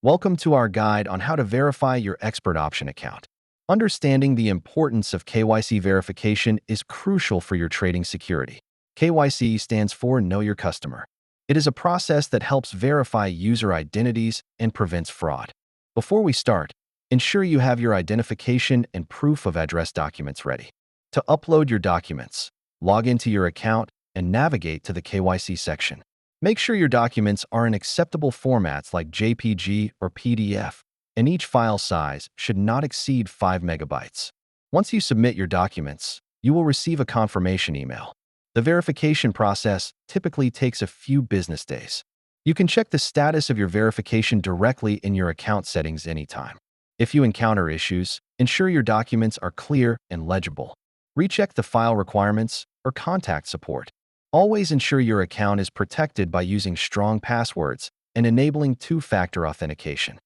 Welcome to our guide on how to verify your expert option account. Understanding the importance of KYC verification is crucial for your trading security. KYC stands for Know Your Customer. It is a process that helps verify user identities and prevents fraud. Before we start, ensure you have your identification and proof of address documents ready. To upload your documents, log into your account and navigate to the KYC section. Make sure your documents are in acceptable formats like JPG or PDF, and each file size should not exceed 5 megabytes. Once you submit your documents, you will receive a confirmation email. The verification process typically takes a few business days. You can check the status of your verification directly in your account settings anytime. If you encounter issues, ensure your documents are clear and legible. Recheck the file requirements or contact support. Always ensure your account is protected by using strong passwords and enabling two-factor authentication.